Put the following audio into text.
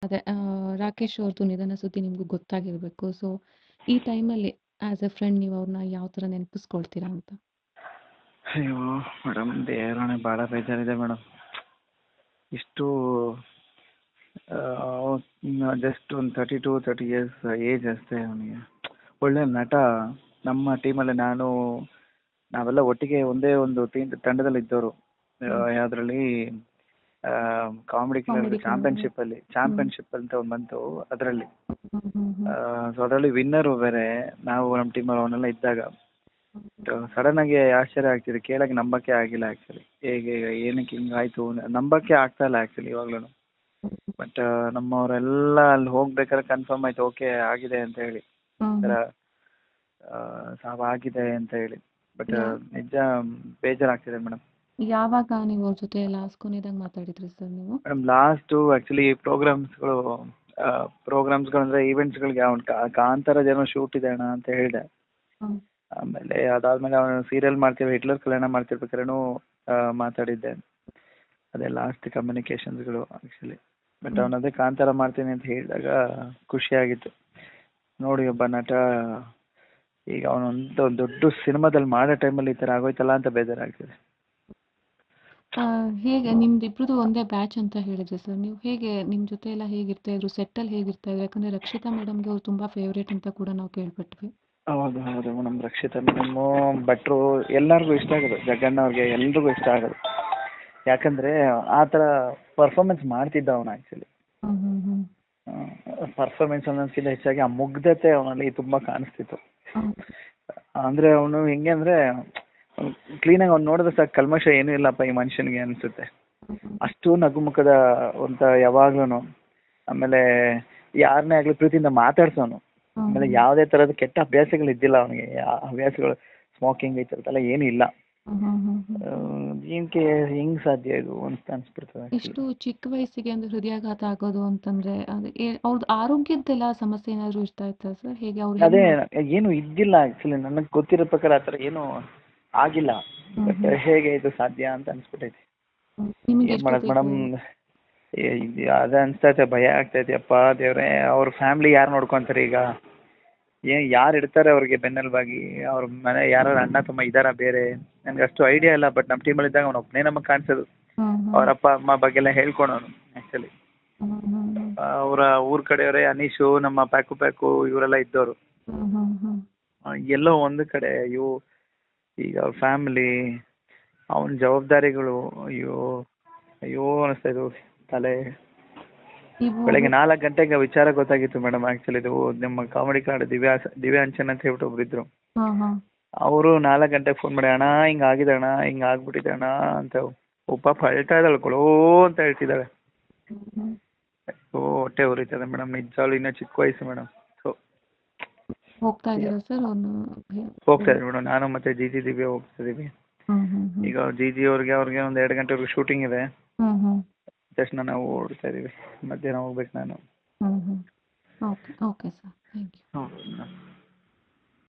ಅದೇ ರಾಕೇಶ್ ಅವ್ರದ್ದು ನಿಧನ ಸುದ್ದಿ ನಿಮಗೂ ಗೊತ್ತಾಗಿರಬೇಕು. ಸೊ ಈ ಟೈಮಲ್ಲಿ ಆಸ್ ಎ ಫ್ರೆಂಡ್ ನೀವು ಅವ್ರನ್ನ ಯಾವ ಥರ ನೆನಪಿಸ್ಕೊಳ್ತೀರಾ ಅಂತ? ಅಯ್ಯೋ ಮೇಡಮ್, ದೇವರಾಣೆ ಭಾಳ ಬೇಜಾರಿದೆ ಮೇಡಮ್. ಇಷ್ಟು ಜಸ್ಟ್ ಒಂದು 32-30 ಇಯರ್ಸ್ ಏಜ್ ಅಷ್ಟೇ ಅವನಿಗೆ. ಒಳ್ಳೆ ನಟ. ನಮ್ಮ ಟೀಮಲ್ಲಿ ನಾವೆಲ್ಲ ಒಟ್ಟಿಗೆ ಒಂದೇ ಒಂದು ತಂಡದಲ್ಲಿ ಇದ್ದವರು. ಯಾವುದ್ರಲ್ಲಿ ಕಾಮಿಡಿ ಕಿಲ್ಲರ್ ಚಾಂಪಿಯನ್ಶಿಪ್ ಅಂತ ಒಂದು ಬಂತು ಅದರಲ್ಲಿ. ಸೊ ಅದರಲ್ಲಿ ವಿನ್ನರು ಬೇರೆ ನಾವು ನಮ್ಮ ಟೀಮಲ್ಲಿ ಅವನ್ನೆಲ್ಲ ಇದ್ದಾಗ ಸಡನ್ ಆಗಿ ಆಶ್ಚರ್ಯ ಆಗ್ತಿದೆ, ಕೇಳಕ್ಕೆ ನಂಬಕ್ಕೆ ಆಗಿಲ್ಲ ಆ್ಯಕ್ಚುಲಿ. ಹೇಗೆ ಏನಕ್ಕೆ ಹಿಂಗಾಯ್ತು ನಂಬಕ್ಕೆ ಆಗ್ತಾ ಇಲ್ಲ ಆ್ಯಕ್ಚುಲಿ ಇವಾಗ್ಲೂ. ಬಟ್ ನಮ್ಮವರೆಲ್ಲ ಅಲ್ಲಿ ಹೋಗ್ಬೇಕಾದ್ರೆ ಕನ್ಫರ್ಮ್ ಆಯ್ತು, ಓಕೆ ಆಗಿದೆ ಅಂತ ಹೇಳಿ, ಸಾವಾಗಿದೆ ಅಂತ ಹೇಳಿ. ಬಟ್ ನಿಜ ಬೇಜಾರಾಗ್ತಿದೆ ಮೇಡಮ್. ಯಾವಾಗ ನೀವು ಅವ್ರ ಜೊತೆ ಲಾಸ್ಟ್ ಕೊನೆದಾಗ ಮಾತಾಡಿದ್ರಿ ಸರ್ ನೀವು? ಮೇಡಮ್ ಲಾಸ್ಟು ಆ್ಯಕ್ಚುಲಿ ಪ್ರೋಗ್ರಾಮ್ಸ್ಗಳು ಅಂದರೆ ಈವೆಂಟ್ಸ್ಗಳಿಗೆ ಅವ್ನು ಕಾಂತಾರ ಜನ ಶೂಟ್ ಇದೆ ಅಣ್ಣ ಅಂತ ಹೇಳಿದೆ. ಆಮೇಲೆ ಅದಾದ್ಮೇಲೆ ಅವನು ಸೀರಿಯಲ್ ಮಾಡ್ತೀವಿ, ಹಿಟ್ಲರ್ ಕಲ್ಯಾಣ ಮಾಡ್ತಿರ್ಬೇಕಾದ್ರೂ ಮಾತಾಡಿದ್ದೆ. ಅದೇ ಲಾಸ್ಟ್ ಕಮ್ಯುನಿಕೇಷನ್ಸ್ಗಳು ಆ್ಯಕ್ಚುಲಿ. ಬಟ್ ಅವನದೇ ಕಾಂತಾರ ಮಾಡ್ತೀನಿ ಅಂತ ಹೇಳಿದಾಗ ಖುಷಿಯಾಗಿತ್ತು. ನೋಡಿ ಒಬ್ಬ ನಟ ಈಗ ಅವನೊಂದು ದೊಡ್ಡ ಸಿನಿಮಾದಲ್ಲಿ ಮಾಡೋ ಟೈಮಲ್ಲಿ ಈ ಥರ ಆಗೋಯ್ತಲ್ಲ ಅಂತ ಬೇಜಾರಾಗ್ತಿದೆ. ಹೇಗೆ ನಿಮ್ದಿಬ್ರದ್ದು ಒಂದೇ ಬ್ಯಾಚ್ ಅಂತ ಹೇಳಿದ್ರಿ ಸರ್, ನೀವು ಹೇಗೆ ನಿಮ್ಮ ಜೊತೆ ಎಲ್ಲ ಹೇಗಿರ್ತಾ ಇದ್ರು, ಸೆಟ್ಟಲ್ಲಿ ಹೇಗಿರ್ತಾ ಇದ್ರು? ಯಾಕಂದರೆ ರಕ್ಷಿತಾ ಮೇಡಮ್ಗೆ ಅವ್ರು ತುಂಬ ಫೇವ್ರೇಟ್ ಅಂತ ಕೂಡ ನಾವು ಕೇಳ್ಪಟ್ವಿ. ಹೌದು ಮೇಡಮ್, ರಕ್ಷಿತಾ ಮೇಡಮು ಭಟ್ರು ಎಲ್ಲರಿಗೂ ಇಷ್ಟ ಆಗೋದು, ಜಗಣ್ಣ ಅವ್ರಿಗೆ ಎಲ್ರಿಗೂ ಇಷ್ಟ ಆಗೋದು. ಯಾಕಂದರೆ ಆ ಥರ ಪರ್ಫಾರ್ಮೆನ್ಸ್ ಮಾಡ್ತಿದ್ದ ಅವನು ಆ್ಯಕ್ಚುಲಿ. ಪರ್ಫಾರ್ಮೆನ್ಸ್ ಅನ್ನೋದಕ್ಕಿಂತ ಹೆಚ್ಚಾಗಿ ಆ ಮುಗ್ಧತೆ ಅವನಲ್ಲಿ ತುಂಬ ಕಾಣಿಸ್ತಿತ್ತು. ಅಂದರೆ ಅವನು ಹೆಂಗೆ ಅಂದರೆ ಕ್ಲೀನಾಗಿ ಅವ್ನು ನೋಡಿದ್ರೆ ಸಾಕು, ಕಲ್ಮಶ ಏನೂ ಇಲ್ಲಪ್ಪ ಈ ಮನುಷ್ಯನಿಗೆ ಅನಿಸುತ್ತೆ. ಅಷ್ಟು ನಗುಮುಖದ ಅಂತ ಯಾವಾಗ್ಲೂ. ಆಮೇಲೆ ಯಾರನ್ನೇ ಆಗಲಿ ಪ್ರೀತಿಯಿಂದ ಮಾತಾಡ್ಸೋನು. ಆಮೇಲೆ ಯಾವುದೇ ಥರದ ಕೆಟ್ಟ ಅಭ್ಯಾಸಗಳು ಇದ್ದಿಲ್ಲ ಅವನಿಗೆ. ಹವ್ಯಾಸಗಳು ಸ್ಮೋಕಿಂಗ್ ಈ ಥರದ್ದೆಲ್ಲ ಏನೂ ಇಲ್ಲ. ಏನಕ್ಕೆ ಹೆಂಗೆ ಸಾಧ್ಯ ಇದು ಅಂತ ಅನಿಸ್ಬಿಡ್ತದೆ. ಇಷ್ಟು ಚಿಕ್ಕ ವಯಸ್ಸಿಗೆ ಒಂದು ಹೃದಯಾಘಾತ ಆಗೋದು ಅಂತಂದ್ರೆ ಅವ್ರದ್ದು ಆರೋಗ್ಯದ್ದೆಲ್ಲ ಸಮಸ್ಯೆ ಏನಾದರೂ ಇರ್ತಾ ಇತ್ತಾ ಸರ್? ಹೇಗೆ ಅವ್ರು? ಅದೇ ಏನು ಇದ್ದಿಲ್ಲ ಆ್ಯಕ್ಚುಲಿ, ನನಗೆ ಗೊತ್ತಿರೋ ಪ್ರಕಾರ ಆ ಥರ ಏನೂ ಆಗಿಲ್ಲ. ಬಟ್ ಹೇಗೆ ಇದು ಸಾಧ್ಯ ಅಂತ ಅನಿಸ್ಬಿಟ್ಟೈತಿ. ಏನು ಮಾಡೋದು ಮೇಡಮ್, ಅದೇ ಅನಿಸ್ತೈತೆ, ಭಯ ಆಗ್ತೈತೆ. ಅಪ್ಪ ದೇವ್ರೆ, ಅವ್ರ ಫ್ಯಾಮ್ಲಿ ಯಾರು ನೋಡ್ಕೊತಾರೆ ಈಗ? ಯಾರು ಇಡ್ತಾರೆ ಅವ್ರಿಗೆ ಬೆನ್ನೆಲುಬಾಗಿ? ಅವ್ರ ಮನೆ ಯಾರು ಅಣ್ಣ ತಮ್ಮ ಇದ್ದಾರಾ ಬೇರೆ? ನನಗೆ ಅಷ್ಟು ಐಡಿಯಾ ಇಲ್ಲ. ಬಟ್ ನಮ್ಮ ಟೀಮಲ್ಲಿದ್ದಾಗ ಅವ್ನು ಒಬ್ಬನೇ ನಮಗೆ ಕಾಣಿಸೋದು. ಅವ್ರ ಅಪ್ಪ ಅಮ್ಮ ಬಗ್ಗೆ ಎಲ್ಲ ಹೇಳ್ಕೊಳೋನು ಆ್ಯಕ್ಚುಲಿ. ಅವರ ಊರ ಕಡೆಯವರೇ ಅನೀಶು, ನಮ್ಮ ಪ್ಯಾಕು ಇವರೆಲ್ಲ ಇದ್ದವರು. ಎಲ್ಲೋ ಒಂದು ಕಡೆ ಈಗ ಅವ್ರ ಫ್ಯಾಮಿಲಿ, ಅವನ ಜವಾಬ್ದಾರಿಗಳು, ಅಯ್ಯೋ ಅನಿಸ್ತಾ ಇದು ತಲೆ. ಬೆಳಗ್ಗೆ 4 ಗಂಟೆಗೆ ವಿಚಾರ ಗೊತ್ತಾಗಿತ್ತು ಮೇಡಮ್. ಆ್ಯಕ್ಚುಲಿ ಇದು ನಮ್ಮ ಕಾಮಿಡಿ ಕಾರ್ಡ್ ದಿವ್ಯಾ ಅಂಚನ್ ಅಂತ ಹೇಳ್ಬಿಟ್ಟು ಒಬ್ರು ಇದ್ರು. ಅವರು 4 ಗಂಟೆಗೆ ಫೋನ್ ಮಾಡಿ, ಅಣ್ಣ ಹಿಂಗಾಗಿದೆ ಅಣ್ಣ, ಹಿಂಗಾಗ್ಬಿಟ್ಟಿದೆ ಅಣ್ಣ ಅಂತ. ಪಾಪ ಅಳ್ತಾ ಇದ್ದಾಳೆ, ಕೊಳೋ ಅಂತ ಹೇಳ್ತಿದ್ದಾಳೆ. ಹೊಟ್ಟೆ ಉರಿತದೆ ಮೇಡಮ್, ನಿಜವಾಗ್ಲೂ ಇನ್ನೂ ಚಿಕ್ಕ ವಯಸ್ಸು ಮೇಡಮ್. ಹೋಗ್ತಾ ಇದ್ದೀರಾ ಸರ್? ಹೋಗ್ತಾ ಇದ್ದೀವಿ ಮೇಡಮ್, ನಾನು ಮತ್ತೆ ಜಿ ದಿವ್ಯಾ ಹೋಗ್ತಾ ಇದೀವಿ. ಈಗ ಜಿ ಅವ್ರಿಗೆ ಒಂದು 2 ಗಂಟೆವರೆಗೂ ಶೂಟಿಂಗ್ ಇದೆ. ತಕ್ಷಣ ನಾವು ಓಡ್ತಾ ಇದೀವಿ. ಮಧ್ಯಾಹ್ನ ಹೋಗ್ಬೇಕು ನಾನು. Okay sir, thank you.